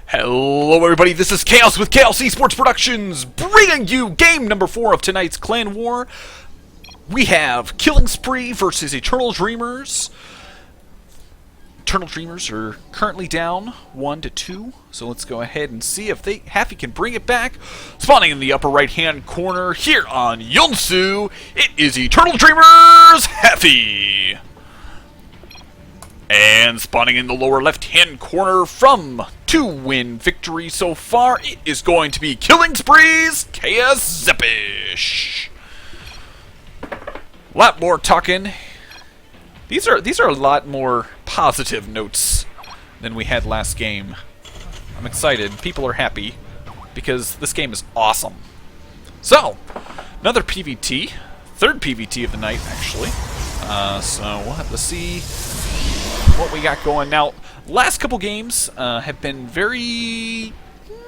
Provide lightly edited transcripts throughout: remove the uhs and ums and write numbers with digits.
Hello everybody, this is Chaos with Chaos Esports Productions, bringing you game number 4 of tonight's Clan War. We have Killing Spree versus Eternal Dreamers. Eternal Dreamers are currently down 1-2, so let's go ahead and see if Happy can bring it back. Spawning in the upper right-hand corner here on Yonsu, it is Eternal Dreamers Happy. And spawning in the lower left-hand corner from 2-win victory so far, it is going to be Killing Spree's Chaos Zepish. A lot more talking. These are a lot more positive notes than we had last game. I'm excited. People are happy because this game is awesome. So, another PvT, third PvT of the night actually. So we'll have to see what we got going. Now, last couple games have been very,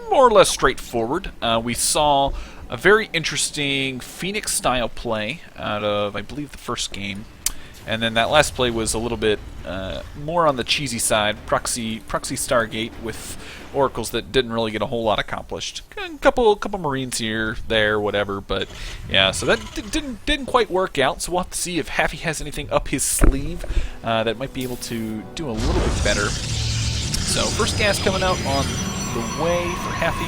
more or less straightforward. We saw a very interesting Phoenix-style play out of, I believe, the first game. And then that last play was a little bit more on the cheesy side, proxy Stargate with oracles that didn't really get a whole lot accomplished. A couple Marines here, there, whatever, but yeah, so that didn't quite work out. So we'll have to see if Happy has anything up his sleeve that might be able to do a little bit better. So first gas coming out on the way for Happy.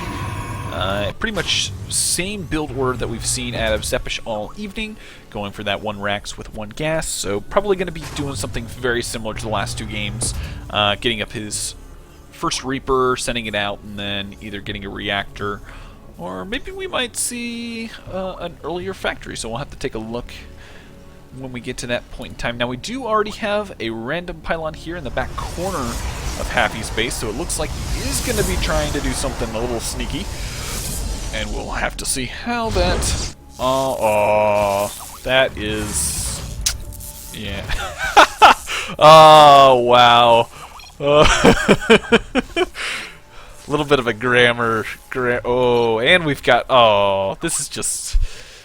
Pretty much same build order that we've seen out of Zepish all evening, going for that 1 Rax with 1 gas, so probably going to be doing something very similar to the last 2 games, getting up his first Reaper, sending it out, and then either getting a reactor, or maybe we might see an earlier factory, so we'll have to take a look when we get to that point in time. Now we do already have a random pylon here in the back corner of Happy's base, so it looks like he is going to be trying to do something a little sneaky. And we'll have to see how that... that is... yeah. Oh, wow. A little bit of a grammar... oh, and we've got... oh, this is just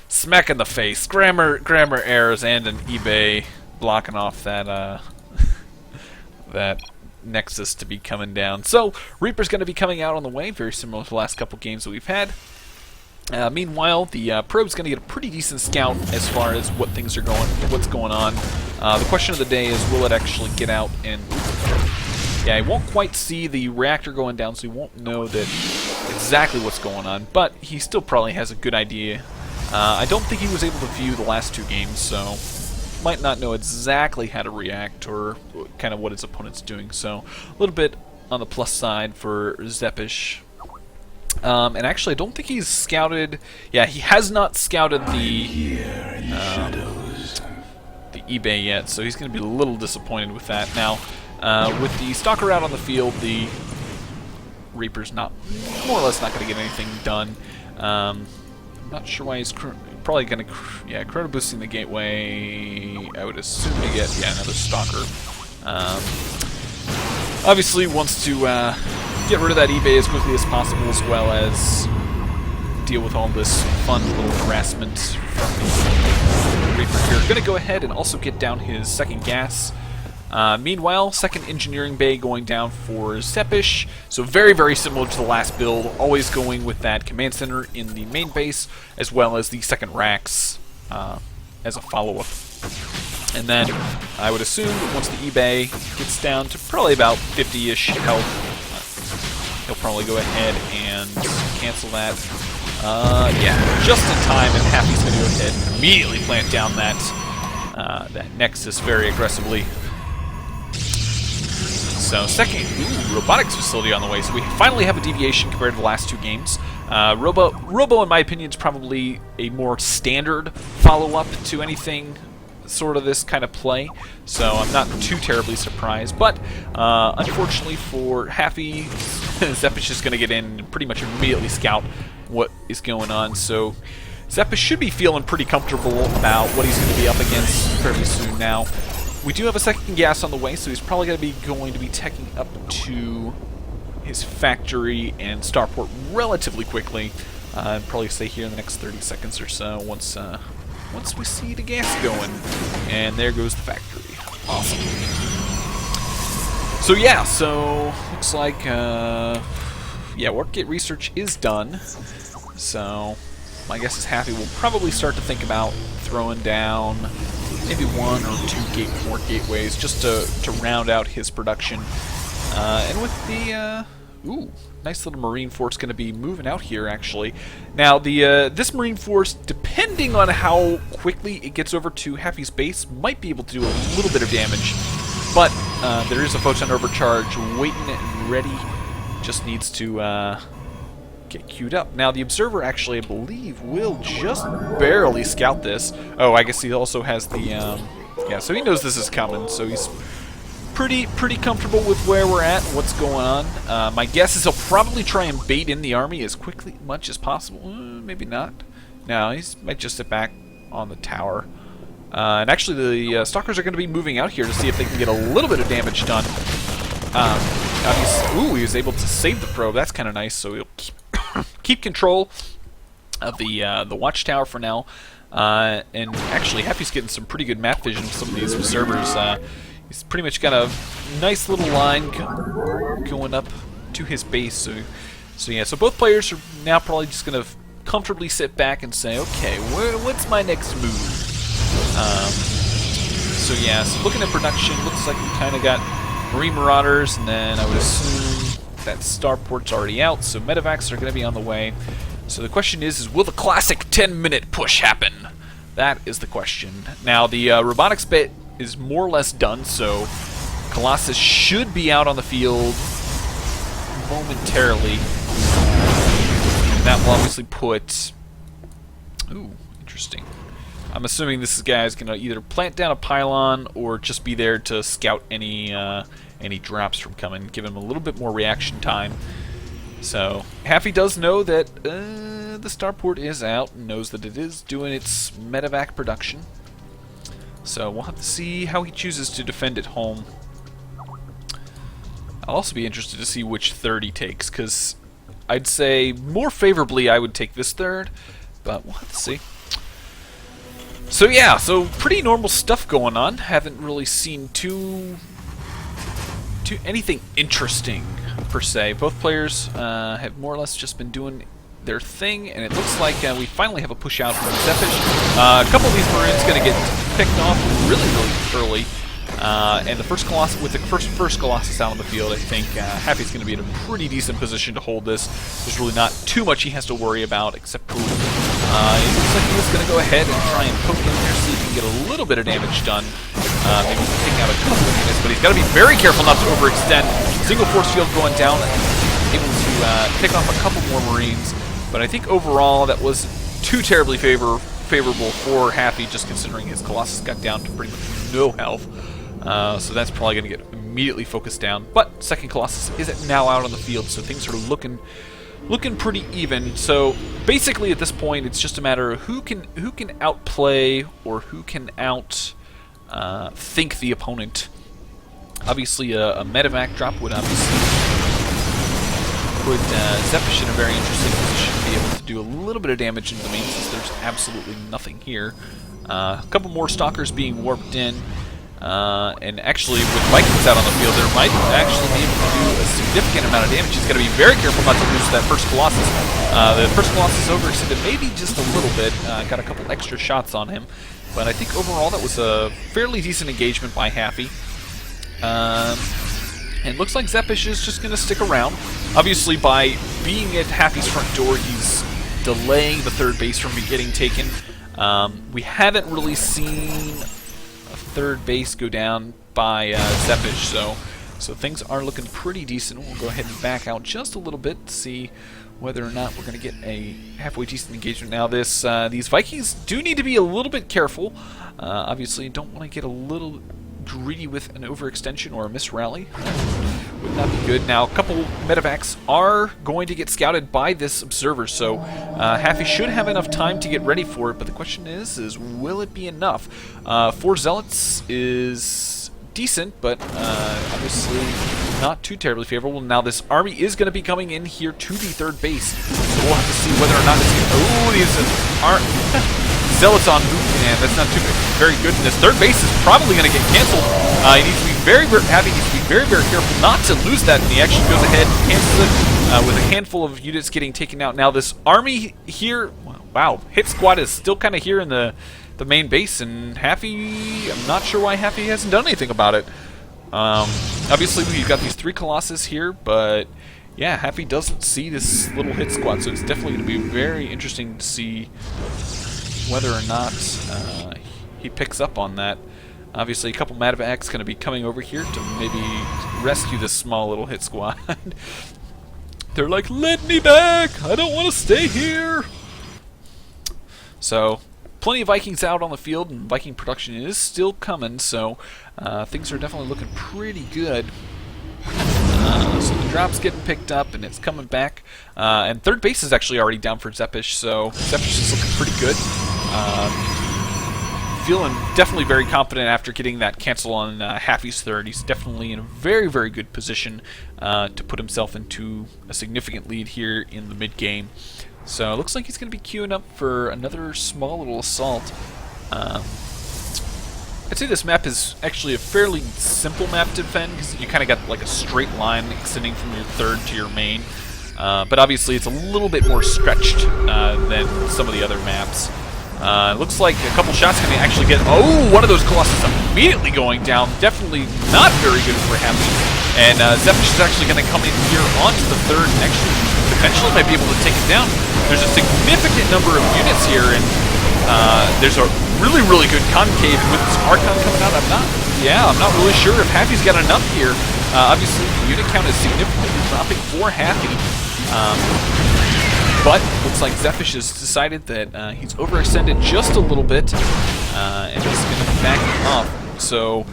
smack in the face. Grammar errors and an eBay blocking off that, that Nexus to be coming down. So, Reaper's going to be coming out on the way, very similar to the last couple games that we've had. Meanwhile, the probe's going to get a pretty decent scout as far as what's going on. The question of the day is, will it actually get out and... yeah, he won't quite see the reactor going down, so he won't know that exactly what's going on, but he still probably has a good idea. I don't think he was able to view the last 2 games, so might not know exactly how to react or kind of what his opponent's doing, so a little bit on the plus side for Zepish. And actually, I don't think he's scouted... yeah, he has not scouted the eBay yet, so he's going to be a little disappointed with that. Now, with the Stalker out on the field, the Reaper's more or less not going to get anything done. I'm not sure why he's probably going to... yeah, Chrono boosting the gateway, I would assume to get, yeah, another Stalker. Obviously wants to get rid of that eBay as quickly as possible, as well as deal with all this fun little harassment from the Reaper here. Going to go ahead and also get down his second gas. Meanwhile, second engineering bay going down for Zepish. So very, very similar to the last build, always going with that command center in the main base, as well as the second Rax as a follow-up. And then I would assume that once the eBay gets down to probably about 50-ish health, he'll probably go ahead and cancel that. Yeah, just in time, and Happy's going to go ahead and immediately plant down that Nexus very aggressively. So second, robotics facility on the way. So we finally have a deviation compared to the last 2 games. Robo, in my opinion, is probably a more standard follow-up to anything sort of this kind of play, so I'm not too terribly surprised, but unfortunately for Happy, Zepish is going to get in and pretty much immediately scout what is going on, so Zepish should be feeling pretty comfortable about what he's going to be up against fairly soon now. We do have a second gas on the way, so he's probably going to be teching up to his factory and starport relatively quickly, and probably stay here in the next 30 seconds or so once we see the gas going. And there goes the factory. Awesome. So yeah, looks like yeah, warp gate research is done. So my guess is Happy will probably start to think about throwing down maybe 1 or 2 more gateways just to round out his production. And with the ooh, nice little Marine force going to be moving out here, actually. Now, this Marine force, depending on how quickly it gets over to Happy's base, might be able to do a little bit of damage. But there is a photon overcharge waiting and ready. Just needs to get queued up. Now, the Observer, actually, I believe, will just barely scout this. Oh, I guess he also has the... yeah, so he knows this is coming, so he's pretty comfortable with where we're at, what's going on. My guess is he'll probably try and bait in the army as much as possible. Maybe not. No, he might just sit back on the tower. And actually, the Stalkers are going to be moving out here to see if they can get a little bit of damage done. Ooh, he was able to save the probe. That's kind of nice. So he'll keep control of the watchtower for now. And actually, Happy's getting some pretty good map vision with some of these observers. He's pretty much got a nice little line going up to his base. So yeah, so both players are now probably just going to comfortably sit back and say, okay, what's my next move? So yeah, so looking at production, looks like we kind of got Marine Marauders, and then I would assume that Starport's already out, so Medevacs are going to be on the way. So the question is will the classic 10-minute push happen? That is the question. Now, the robotics bit is more or less done, so Colossus should be out on the field momentarily. And that will obviously put... Ooh, interesting. I'm assuming this guy is going to either plant down a pylon or just be there to scout any drops from coming, give him a little bit more reaction time. So, Happy does know that the Starport is out and knows that it is doing its medevac production. So we'll have to see how he chooses to defend at home. I'll also be interested to see which third he takes, because I'd say more favorably I would take this third, but we'll have to see. So yeah, so pretty normal stuff going on. Haven't really seen too anything interesting per se. Both players have more or less just been doing their thing, and it looks like we finally have a push out from Zepish. A couple of these Marines going to get picked off really early, and the first Colossus, with the first Colossus out on the field, I think Happy's going to be in a pretty decent position to hold this. There's really not too much he has to worry about, except for it looks like he was going to go ahead and try and poke in there, see if he can get a little bit of damage done. Maybe take out a couple of units, but he's got to be very careful not to overextend. Single force field going down, able to pick off a couple more Marines. But I think overall that wasn't too terribly favorable for Happy, just considering his Colossus got down to pretty much no health. So that's probably going to get immediately focused down. But second Colossus is now out on the field, so things are looking pretty even. So basically at this point it's just a matter of who can outplay or who can think the opponent. Obviously a medevac drop would obviously put Zepish in a very interesting position to be able to do a little bit of damage into the main, since there's absolutely nothing here. A couple more Stalkers being warped in, and actually with Vikings out on the field, there might actually be able to do a significant amount of damage. He's got to be very careful not to lose that first Colossus. The first Colossus overextended maybe just a little bit, got a couple extra shots on him, but I think overall that was a fairly decent engagement by Happy. And looks like Zepish is just going to stick around. Obviously, by being at Happy's front door, he's delaying the third base from getting taken. We haven't really seen a third base go down by Zepish, so things are looking pretty decent. We'll go ahead and back out just a little bit to see whether or not we're going to get a halfway decent engagement. Now, these Vikings do need to be a little bit careful. Obviously, you don't want to get a little greedy with an overextension or a misrally. Would not be good. Now, a couple medevacs are going to get scouted by this observer, so Happy should have enough time to get ready for it, but the question is will it be enough? 4 Zealots is decent, but obviously not too terribly favorable. Now, this army is going to be coming in here to the third base, so we'll have to see whether or not it's going to... Oh, these aren't... Zealots on move, and that's not too very good. And this third base is probably going to get canceled. He needs to be very careful not to lose that, and he actually goes ahead and cancels it. with a handful of units getting taken out. Now this army here, wow, hit squad is still kind of here in the main base, and Happy, I'm not sure why Happy hasn't done anything about it. Obviously we've got these 3 Colossus here, but yeah, Happy doesn't see this little hit squad, so it's definitely going to be very interesting to see whether or not he picks up on that. Obviously, a couple Madavacs going to be coming over here to maybe rescue this small little hit squad. They're like, let me back! I don't want to stay here! So, plenty of Vikings out on the field, and Viking production is still coming, so things are definitely looking pretty good. So the drop's getting picked up, and it's coming back. And third base is actually already down for Zepish, so Zepish is looking pretty good. Feeling definitely very confident after getting that cancel on Happy's third. He's definitely in a very, very good position to put himself into a significant lead here in the mid-game. So it looks like he's going to be queuing up for another small little assault. I'd say this map is actually a fairly simple map to defend, because you kind of got like a straight line extending from your third to your main. But obviously it's a little bit more stretched than some of the other maps. It looks like a couple shots can actually get... Oh, one of those Colossus immediately going down. Definitely not very good for Happy. And Zepish is actually going to come in here onto the third and actually potentially might be able to take it down. There's a significant number of units here, and there's a really, really good concave with this Archon coming out. I'm not really sure if Happy's got enough here. Obviously, the unit count is significantly dropping for Happy. But looks like Zepish has decided that he's overextended just a little bit, and he's going to back off. So,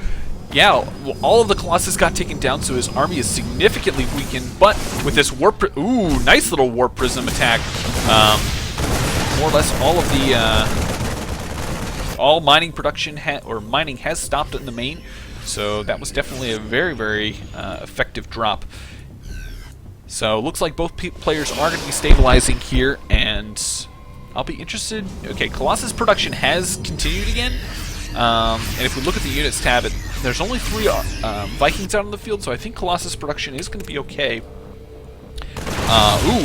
yeah, all of the Colossus got taken down, so his army is significantly weakened. But with this warp, ooh, nice little warp prism attack. More or less all of the all mining production mining has stopped in the main, so that was definitely a very, very effective drop. So looks like both players are going to be stabilizing here, and I'll be interested. Okay, Colossus production has continued again, and if we look at the units tab, there's only 3 Vikings out on the field, so I think Colossus production is going to be okay. Ooh,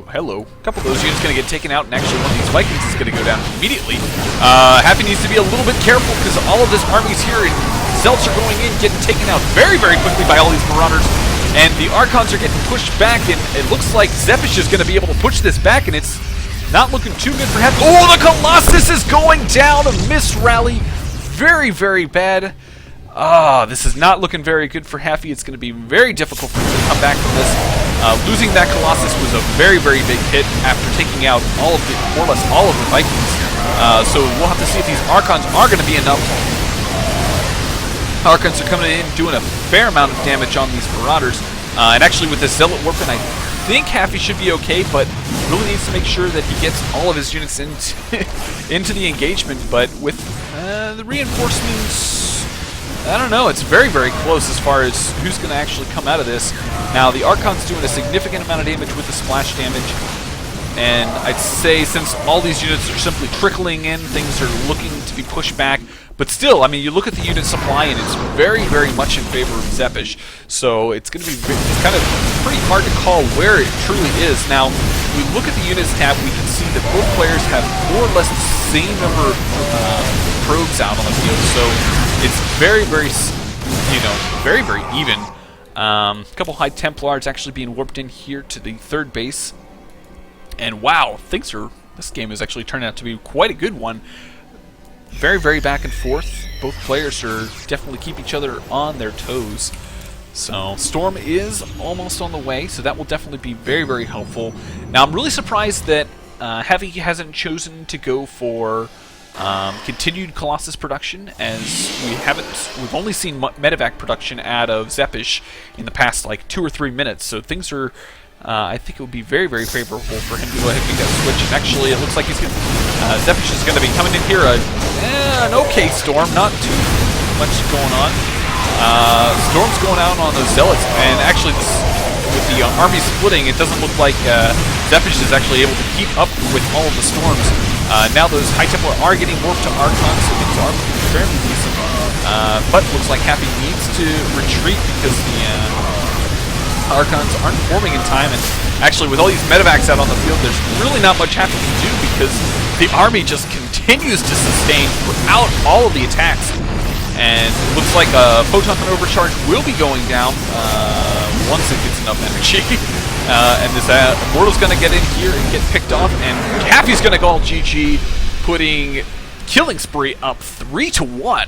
hello. A couple of those units going to get taken out, and actually one of these Vikings is going to go down immediately. Happy needs to be a little bit careful, because all of this army's here, and Zelts are going in, getting taken out very, very quickly by all these Marauders. And the Archons are getting pushed back, and it looks like Zepish is going to be able to push this back, and it's not looking too good for Happy. Oh, the Colossus is going down! A miss rally. Very, very bad. This is not looking very good for Happy. It's going to be very difficult for him to come back from this. Losing that Colossus was a very, very big hit after taking out all of the, more or less all of the Vikings. So we'll have to see if these Archons are going to be enough. Archons are coming in, doing a fair amount of damage on these Marauders. And actually with this Zealot Warpin, I think Happy should be okay, but really needs to make sure that he gets all of his units into the engagement. But with the reinforcements, I don't know, it's very, very close as far as who's going to actually come out of this. Now, the Archon's doing a significant amount of damage with the splash damage. And I'd say since all these units are simply trickling in, things are looking to be pushed back. But still, I mean, you look at the unit supply, and it's very, very much in favor of Zepish. So it's going to be kind of pretty hard to call where it truly is. Now, if we look at the units tab, we can see that both players have more or less the same number of probes out on the field. So it's very, very, very, very even. A couple High Templars actually being warped in here to the third base. And wow, this game is actually turning out to be quite a good one. Very, very back and forth. Both players are definitely keep each other on their toes. So Storm is almost on the way, so that will definitely be very, very helpful. Now I'm really surprised that Heavy hasn't chosen to go for continued Colossus production, as we've only seen Medevac production out of Zepish in the past like 2 or 3 minutes. So things are. I think it would be very, very favorable for him to go ahead and make that switch. And actually, it looks like he's going Zepish is going to be coming in here. An okay Storm, not too much going on. Storm's going out on those Zealots, and actually, with the army splitting, it doesn't look like Zepish is actually able to keep up with all of the Storms. Now those High Templar are getting warped to Archon, so things are fairly decent. But looks like Happy needs to retreat because the Archons aren't forming in time, and actually with all these medevacs out on the field, there's really not much Happy can do because the army just continues to sustain throughout all of the attacks. And it looks like a Photon Overcharge will be going down once it gets enough energy. And this Immortal's going to get in here and get picked off, and Happy's going to call GG, putting Killing Spree up 3-1.